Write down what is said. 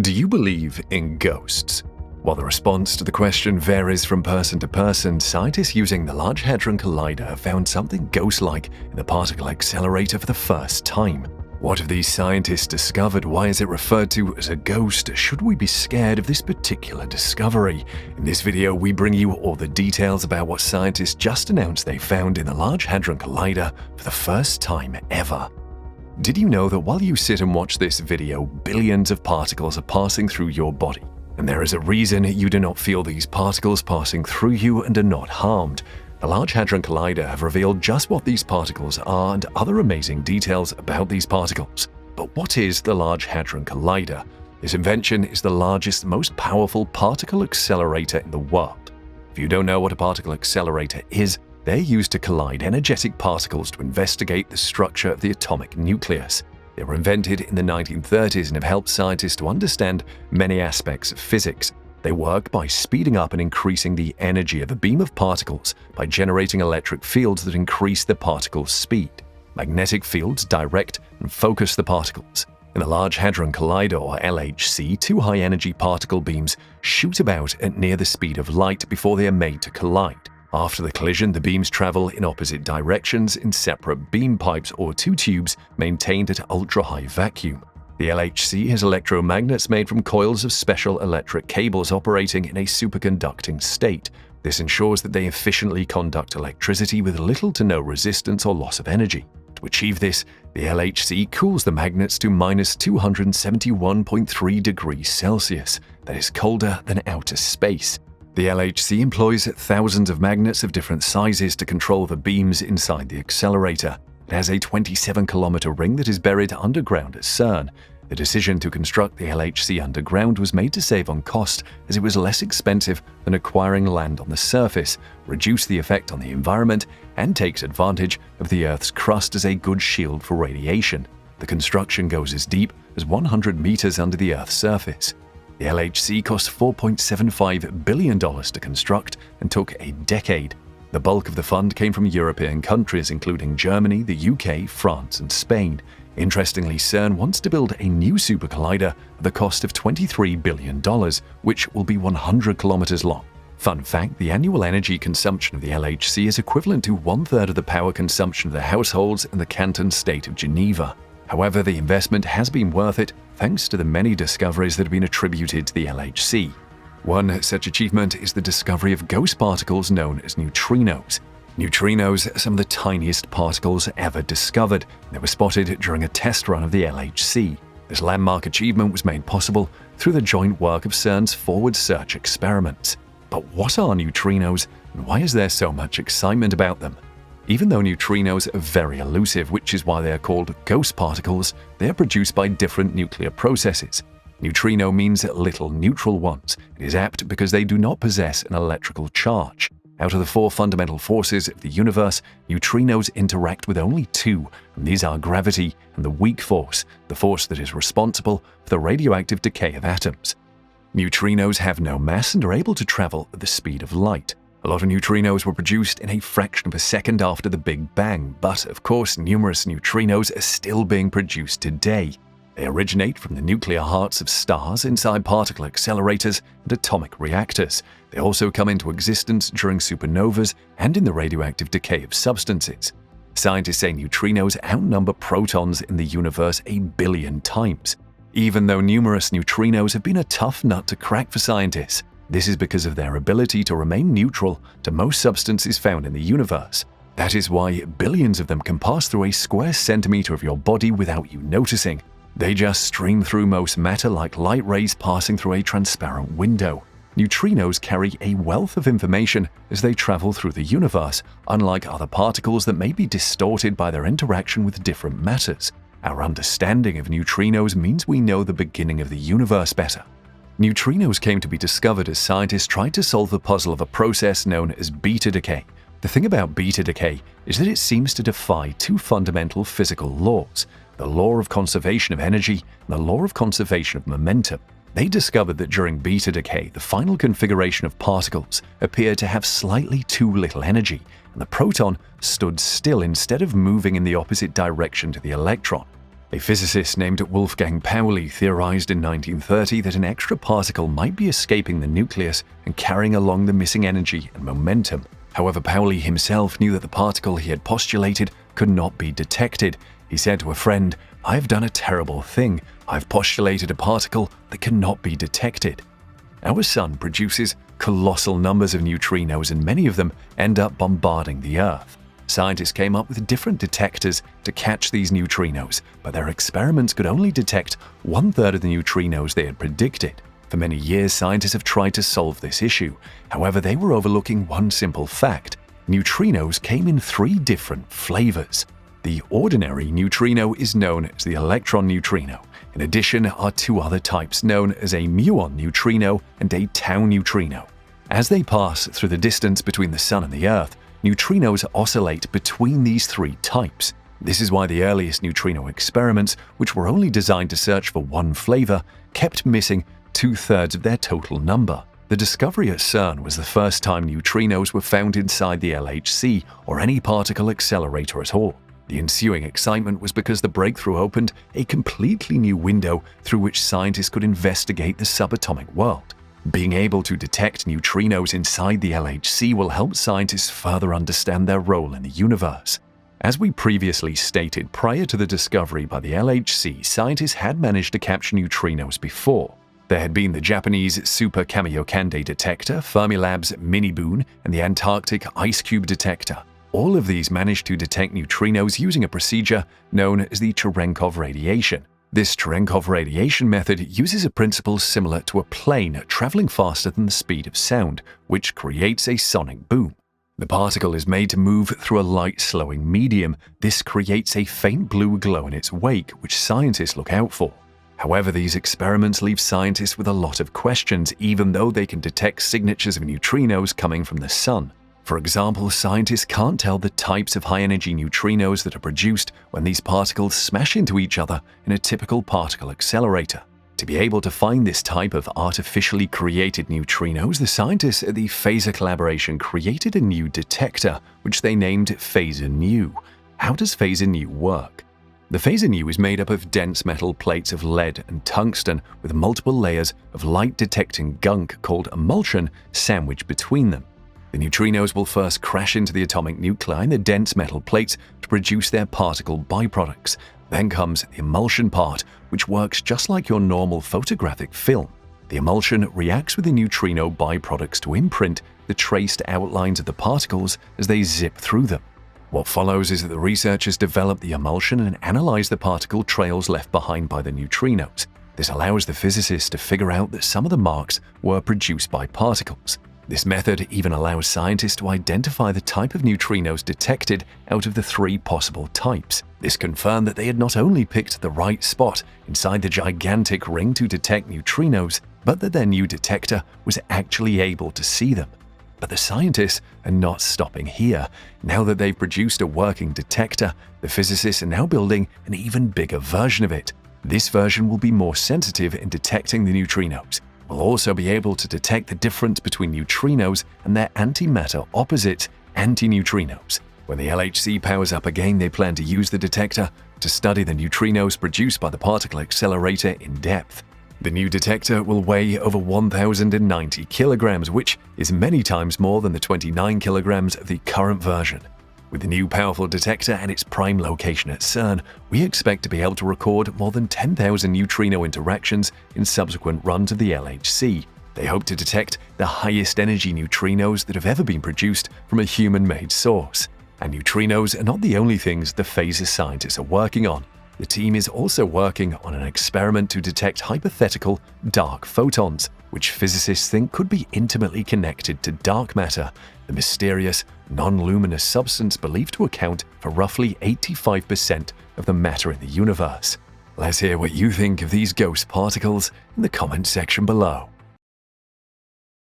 Do you believe in ghosts? While the response to the question varies from person to person, scientists using the Large Hadron Collider have found something ghost-like in the particle accelerator for the first time. What have these scientists discovered? Why is it referred to as a ghost? Should we be scared of this particular discovery? In this video, we bring you all the details about what scientists just announced they found in the Large Hadron Collider for the first time ever. Did you know that while you sit and watch this video, billions of particles are passing through your body? And there is a reason you do not feel these particles passing through you and are not harmed. The Large Hadron Collider have revealed just what these particles are and other amazing details about these particles. But what is the Large Hadron Collider? This invention is the largest, most powerful particle accelerator in the world. If you don't know what a particle accelerator is, they're used to collide energetic particles to investigate the structure of the atomic nucleus. They were invented in the 1930s and have helped scientists to understand many aspects of physics. They work by speeding up and increasing the energy of a beam of particles by generating electric fields that increase the particle's speed. Magnetic fields direct and focus the particles. In the Large Hadron Collider, or LHC, two high-energy particle beams shoot about at near the speed of light before they are made to collide. After the collision, the beams travel in opposite directions in separate beam pipes or two tubes maintained at ultra-high vacuum. The LHC has electromagnets made from coils of special electric cables operating in a superconducting state. This ensures that they efficiently conduct electricity with little to no resistance or loss of energy. To achieve this, the LHC cools the magnets to -271.3 degrees Celsius. That is colder than outer space. The LHC employs thousands of magnets of different sizes to control the beams inside the accelerator. It has a 27-kilometer ring that is buried underground at CERN. The decision to construct the LHC underground was made to save on cost, as it was less expensive than acquiring land on the surface, reduce the effect on the environment, and takes advantage of the Earth's crust as a good shield for radiation. The construction goes as deep as 100 meters under the Earth's surface. The LHC cost $4.75 billion to construct and took a decade. The bulk of the fund came from European countries, including Germany, the UK, France, and Spain. Interestingly, CERN wants to build a new super collider at the cost of $23 billion, which will be 100 kilometers long. Fun fact, the annual energy consumption of the LHC is equivalent to one-third of the power consumption of the households in the canton state of Geneva. However, the investment has been worth it thanks to the many discoveries that have been attributed to the LHC. One such achievement is the discovery of ghost particles known as neutrinos. Neutrinos are some of the tiniest particles ever discovered. They were spotted during a test run of the LHC. This landmark achievement was made possible through the joint work of CERN's forward search experiments. But what are neutrinos, and why is there so much excitement about them? Even though neutrinos are very elusive, which is why they are called ghost particles, they are produced by different nuclear processes. Neutrino means little neutral ones. It is apt because they do not possess an electrical charge. Out of the four fundamental forces of the universe, neutrinos interact with only two, and these are gravity and the weak force, the force that is responsible for the radioactive decay of atoms. Neutrinos have no mass and are able to travel at the speed of light. A lot of neutrinos were produced in a fraction of a second after the Big Bang, but of course numerous neutrinos are still being produced today. They originate from the nuclear hearts of stars inside particle accelerators and atomic reactors. They also come into existence during supernovas and in the radioactive decay of substances. Scientists say neutrinos outnumber protons in the universe 1 billion times. Even though numerous neutrinos have been a tough nut to crack for scientists, this is because of their ability to remain neutral to most substances found in the universe. That is why billions of them can pass through a square centimeter of your body without you noticing. They just stream through most matter like light rays passing through a transparent window. Neutrinos carry a wealth of information as they travel through the universe, unlike other particles that may be distorted by their interaction with different matters. Our understanding of neutrinos means we know the beginning of the universe better. Neutrinos came to be discovered as scientists tried to solve the puzzle of a process known as beta decay. The thing about beta decay is that it seems to defy two fundamental physical laws, the law of conservation of energy and the law of conservation of momentum. They discovered that during beta decay, the final configuration of particles appeared to have slightly too little energy, and the proton stood still instead of moving in the opposite direction to the electron. A physicist named Wolfgang Pauli theorized in 1930 that an extra particle might be escaping the nucleus and carrying along the missing energy and momentum. However, Pauli himself knew that the particle he had postulated could not be detected. He said to a friend, "I have done a terrible thing. I've postulated a particle that cannot be detected." Our Sun produces colossal numbers of neutrinos, and many of them end up bombarding the Earth. Scientists came up with different detectors to catch these neutrinos, but their experiments could only detect 1/3 of the neutrinos they had predicted. For many years, scientists have tried to solve this issue. However, they were overlooking one simple fact. Neutrinos came in 3 different flavors. The ordinary neutrino is known as the electron neutrino. In addition are 2 other types known as a muon neutrino and a tau neutrino. As they pass through the distance between the Sun and the Earth, neutrinos oscillate between these 3 types. This is why the earliest neutrino experiments, which were only designed to search for one flavor, kept missing 2/3 of their total number. The discovery at CERN was the first time neutrinos were found inside the LHC or any particle accelerator at all. The ensuing excitement was because the breakthrough opened a completely new window through which scientists could investigate the subatomic world. Being able to detect neutrinos inside the LHC will help scientists further understand their role in the universe. As we previously stated, prior to the discovery by the LHC, scientists had managed to capture neutrinos before. There had been the Japanese Super Kamiokande detector, Fermilab's Mini-Boon, and the Antarctic Ice Cube detector. All of these managed to detect neutrinos using a procedure known as the Cherenkov radiation. This Cherenkov radiation method uses a principle similar to a plane traveling faster than the speed of sound, which creates a sonic boom. The particle is made to move through a light-slowing medium. This creates a faint blue glow in its wake, which scientists look out for. However, these experiments leave scientists with a lot of questions, even though they can detect signatures of neutrinos coming from the Sun. For example, scientists can't tell the types of high-energy neutrinos that are produced when these particles smash into each other in a typical particle accelerator. To be able to find this type of artificially created neutrinos, the scientists at the Phaser Collaboration created a new detector, which they named Phaser Nu. How does Phaser Nu work? The Phaser Nu is made up of dense metal plates of lead and tungsten with multiple layers of light-detecting gunk called emulsion sandwiched between them. The neutrinos will first crash into the atomic nuclei in the dense metal plates to produce their particle byproducts. Then comes the emulsion part, which works just like your normal photographic film. The emulsion reacts with the neutrino byproducts to imprint the traced outlines of the particles as they zip through them. What follows is that the researchers develop the emulsion and analyze the particle trails left behind by the neutrinos. This allows the physicists to figure out that some of the marks were produced by particles. This method even allows scientists to identify the type of neutrinos detected out of the 3 possible types. This confirmed that they had not only picked the right spot inside the gigantic ring to detect neutrinos, but that their new detector was actually able to see them. But the scientists are not stopping here. Now that they've produced a working detector, the physicists are now building an even bigger version of it. This version will be more sensitive in detecting the neutrinos. We'll also be able to detect the difference between neutrinos and their antimatter opposites, antineutrinos. When the LHC powers up again, they plan to use the detector to study the neutrinos produced by the particle accelerator in depth. The new detector will weigh over 1,090 kilograms, which is many times more than the 29 kilograms of the current version. With the new powerful detector and its prime location at CERN, we expect to be able to record more than 10,000 neutrino interactions in subsequent runs of the LHC. They hope to detect the highest energy neutrinos that have ever been produced from a human-made source. And neutrinos are not the only things the phaser scientists are working on. The team is also working on an experiment to detect hypothetical dark photons, which physicists think could be intimately connected to dark matter, the mysterious, non-luminous substance believed to account for roughly 85% of the matter in the universe. Let's hear what you think of these ghost particles in the comment section below.